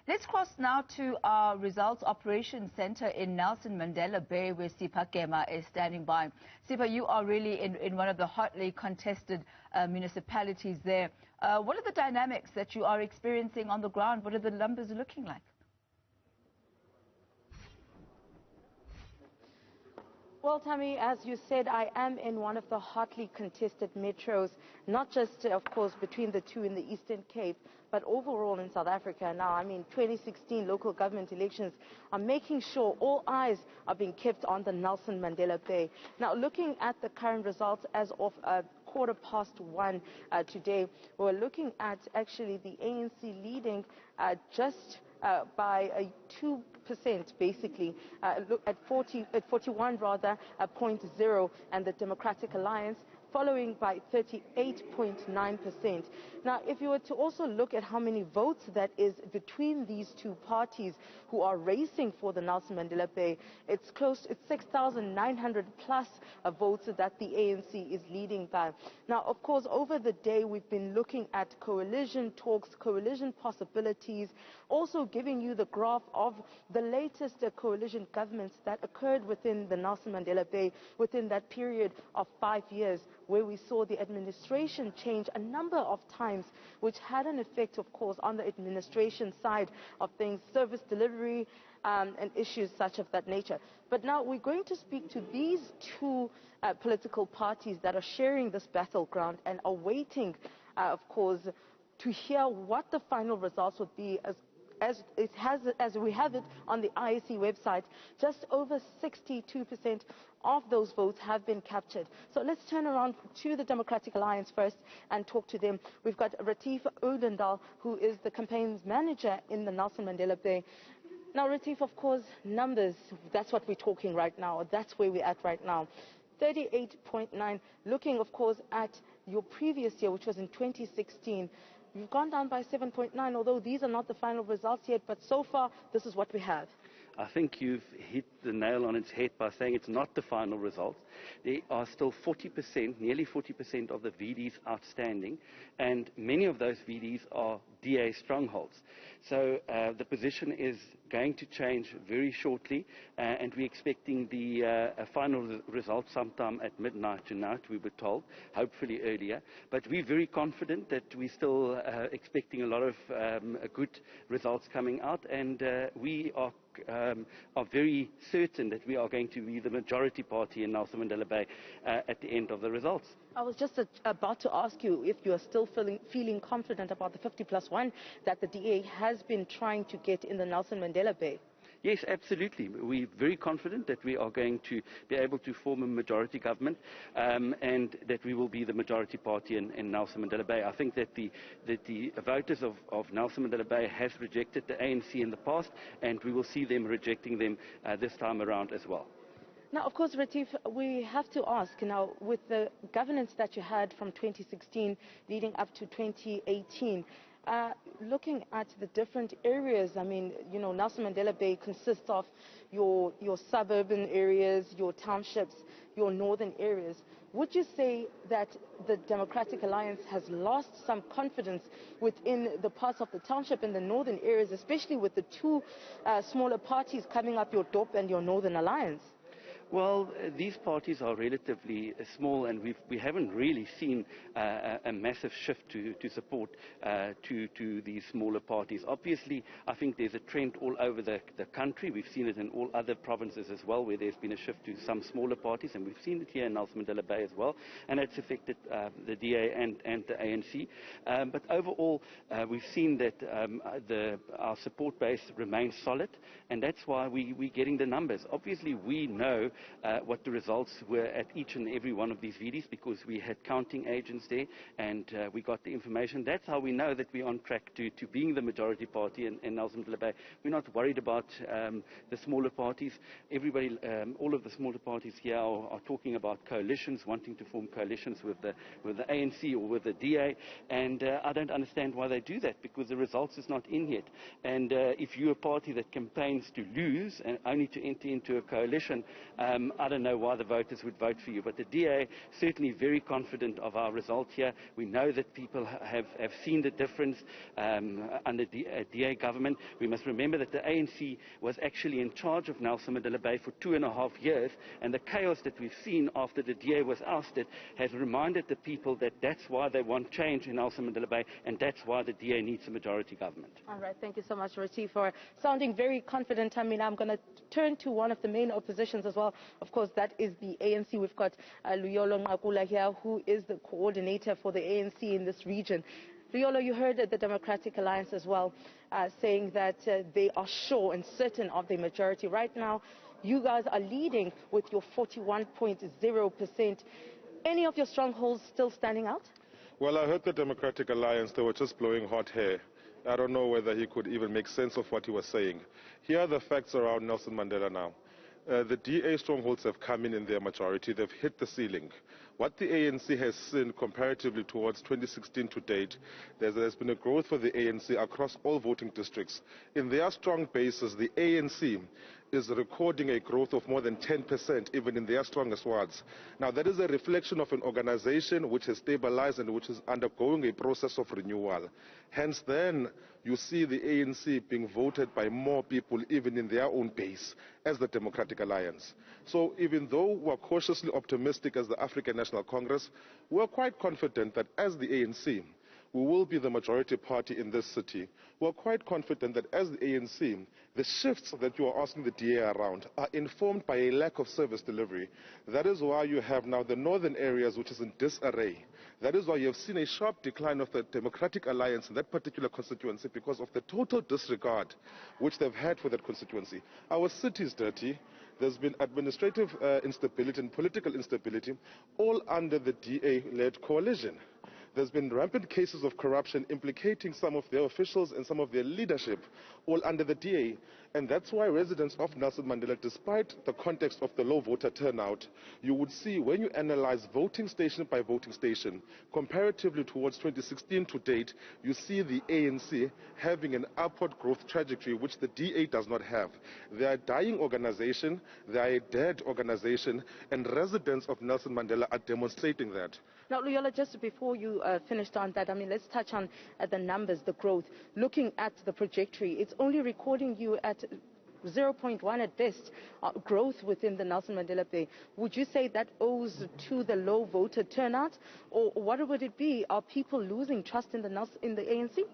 Let's cross now to our Results Operations Center in Nelson Mandela Bay, where Sipha Kema is standing by. Sipha, you are really in one of the hotly contested municipalities there. What are the dynamics that you are experiencing on the ground? What are the numbers looking like? Well, Tammy, as you said, I am in one of the hotly contested metros, not just, of course, between the two in the Eastern Cape, but overall in South Africa. Now, I mean, 2016 local government elections are making sure all eyes are being kept on the Nelson Mandela Bay. Now, looking at the current results as of 1:15 today, we're looking at actually the ANC leading just by 2%, basically, look at 41 rather, 0.0, and the Democratic Alliance following by 38.9%. Now, if you were to also look at how many votes that is between these two parties who are racing for the Nelson Mandela Bay, it's 6,900 plus votes that the ANC is leading by. Now, of course, over the day, we've been looking at coalition talks, coalition possibilities, also giving you the graph of the latest coalition governments that occurred within the Nelson Mandela Bay within that period of 5 years, where we saw the administration change a number of times, which had an effect, of course, on the administration side of things, service delivery, and issues such of that nature. But now we're going to speak to these two political parties that are sharing this battleground and are waiting, of course, to hear what the final results would be. As we have it on the IEC website, just over 62% of those votes have been captured. So let's turn around to the Democratic Alliance first and talk to them. We've got Retief Oudendal, who is the campaigns manager in the Nelson Mandela Bay. Now, Retief, of course, numbers, that's what we're talking right now. That's where we're at right now. 38.9, looking, of course, at your previous year, which was in 2016. You've gone down by 7.9, although these are not the final results yet, but so far, this is what we have. I think you've hit the nail on its head by saying it's not the final results. There are still 40%, nearly 40% of the VDs outstanding, and many of those VDs are DA strongholds. So the position is going to change very shortly, and we're expecting the final result sometime at midnight tonight, we were told, hopefully earlier. But we're very confident that we're still expecting a lot of good results coming out, and we are very certain that we are going to be the majority party in Nelson Mandela Bay at the end of the results. I was just about to ask you if you are still feeling confident about the 50+1 that the DA has been trying to get in the Nelson Mandela Bay. Yes, absolutely. We're very confident that we are going to be able to form a majority government and that we will be the majority party in Nelson Mandela Bay. I think that the voters of Nelson Mandela Bay has rejected the ANC in the past, and we will see them rejecting them this time around as well. Now, of course, Retief, we have to ask now, with the governance that you had from 2016 leading up to 2018, looking at the different areas, I mean, you know, Nelson Mandela Bay consists of your suburban areas, your townships, your northern areas. Would you say that the Democratic Alliance has lost some confidence within the parts of the township and the northern areas, especially with the two smaller parties coming up, your DOP and your Northern Alliance? Well, these parties are relatively small, and we haven't really seen a massive shift to support to these smaller parties. Obviously, I think there's a trend all over the country. We've seen it in all other provinces as well, where there's been a shift to some smaller parties, and we've seen it here in Nelson Mandela Bay as well, and it's affected the DA and the ANC. But overall, we've seen that our support base remains solid, and that's why we're getting the numbers. Obviously, we know what the results were at each and every one of these VDs, because we had counting agents there, and we got the information. That's how we know that we're on track to being the majority party in Nelson Mandela Bay. We're not worried about the smaller parties. Everybody, all of the smaller parties here are talking about coalitions, wanting to form coalitions with the ANC or with the DA, and I don't understand why they do that, because the results is not in yet. And if you're a party that campaigns to lose and only to enter into a coalition, I don't know why the voters would vote for you. But the DA certainly very confident of our result here. We know that people have seen the difference under the DA government. We must remember that the ANC was actually in charge of Nelson Mandela Bay for 2.5 years, and the chaos that we've seen after the DA was ousted has reminded the people that that's why they want change in Nelson Mandela Bay, and that's why the DA needs a majority government. All right, thank you so much, ROC, for sounding very confident. I mean, I'm going to turn to one of the main oppositions as well. Of course, that is the ANC. We've got Luyolo Ngakula here, who is the coordinator for the ANC in this region. Luyolo, you heard the Democratic Alliance as well saying that they are sure and certain of the majority. Right now, you guys are leading with your 41.0%. Any of your strongholds still standing out? Well, I heard the Democratic Alliance, they were just blowing hot hair. I don't know whether he could even make sense of what he was saying. Here are the facts around Nelson Mandela now. The DA strongholds have come in their majority. They've hit the ceiling. What the ANC has seen comparatively towards 2016 to date, there's been a growth for the ANC across all voting districts. In their strong bases, the ANC is recording a growth of more than 10%, even in their strongest wards. Now, that is a reflection of an organization which has stabilized and which is undergoing a process of renewal. Hence, then, you see the ANC being voted by more people, even in their own base, as the Democratic Alliance. So, even though we're cautiously optimistic as the African National Congress, we're quite confident that as the ANC, we will be the majority party in this city. We're quite confident that as the ANC, the shifts that you are asking the DA around are informed by a lack of service delivery. That is why you have now the northern areas, which is in disarray. That is why you have seen a sharp decline of the Democratic Alliance in that particular constituency because of the total disregard which they've had for that constituency. Our city is dirty. There's been administrative instability and political instability, all under the DA-led coalition. There's been rampant cases of corruption implicating some of their officials and some of their leadership, all under the DA. And that's why residents of Nelson Mandela, despite the context of the low voter turnout, you would see when you analyze voting station by voting station, comparatively towards 2016 to date, you see the ANC having an upward growth trajectory, which the DA does not have. They are a dying organization, they are a dead organization, and residents of Nelson Mandela are demonstrating that. Now, Luyolo, just before you finished on that, I mean, let's touch on the numbers, the growth. Looking at the trajectory, it's only recording you at 0.1 at best growth within the Nelson Mandela Bay. Would you say that owes to the low voter turnout, or what would it be? Are people losing trust in the ANC?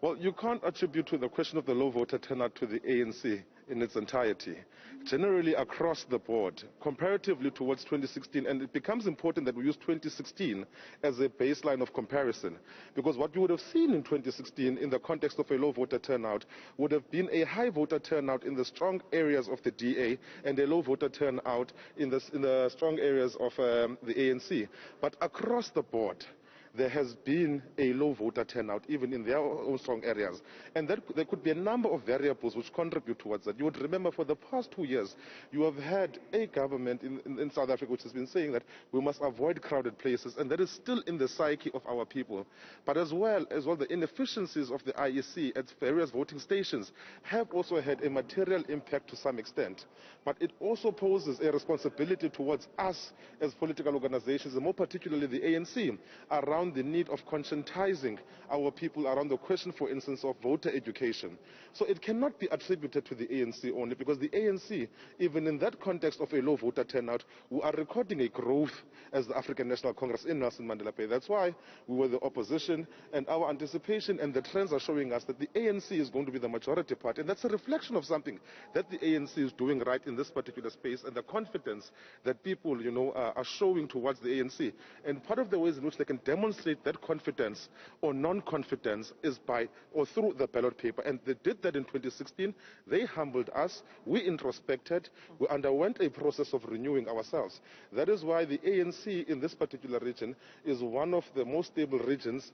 Well, you can't attribute to the question of the low voter turnout to the ANC in its entirety. Generally across the board, comparatively towards 2016, and it becomes important that we use 2016 as a baseline of comparison, because what you would have seen in 2016 in the context of a low voter turnout would have been a high voter turnout in the strong areas of the DA and a low voter turnout in the strong areas of the ANC. But across the board, there has been a low voter turnout, even in their own strong areas. And there could be a number of variables which contribute towards that. You would remember for the past 2 years, you have had a government in South Africa which has been saying that we must avoid crowded places, and that is still in the psyche of our people. But as well, the inefficiencies of the IEC at various voting stations have also had a material impact to some extent. But it also poses a responsibility towards us as political organizations, and more particularly the ANC, around the need of conscientizing our people around the question, for instance, of voter education. So it cannot be attributed to the ANC only, because the ANC, even in that context of a low voter turnout, we are recording a growth as the African National Congress in Nelson Mandela Bay. That's why we were the opposition, and our anticipation and the trends are showing us that the ANC is going to be the majority party, and that's a reflection of something that the ANC is doing right in this particular space, and the confidence that people, are showing towards the ANC. And part of the ways in which they can demonstrate that confidence or non-confidence is by or through the ballot paper. And they did that in 2016. They humbled us. We introspected. We underwent a process of renewing ourselves. That is why the ANC in this particular region is one of the most stable regions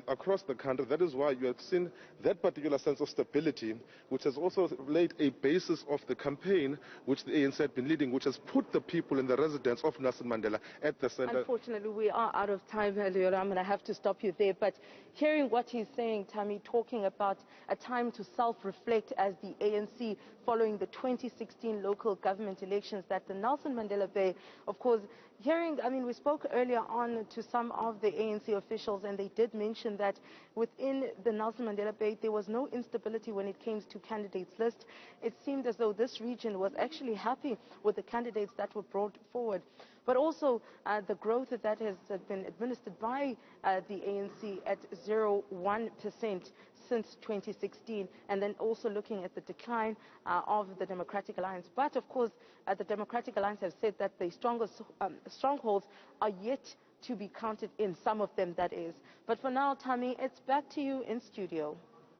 across the country. That is why you have seen that particular sense of stability, which has also laid a basis of the campaign which the ANC had been leading, which has put the people and the residents of Nelson Mandela at the center. Unfortunately, we are out of time, Luyolo. Ndodo, I'm going to have to stop you there. But hearing what he's saying, Tammy, talking about a time to self-reflect as the ANC following the 2016 local government elections, that the Nelson Mandela Bay, of course, we spoke earlier on to some of the ANC officials, and they did mention that within the Nelson Mandela Bay, there was no instability when it came to candidates list. It seemed as though this region was actually happy with the candidates that were brought forward. But also the growth that has been administered by the ANC at 0.1% since 2016, and then also looking at the decline of the Democratic Alliance. But of course, the Democratic Alliance have said that the strongholds are yet to be counted in, some of them that is. But for now, Tammy, it's back to you in studio.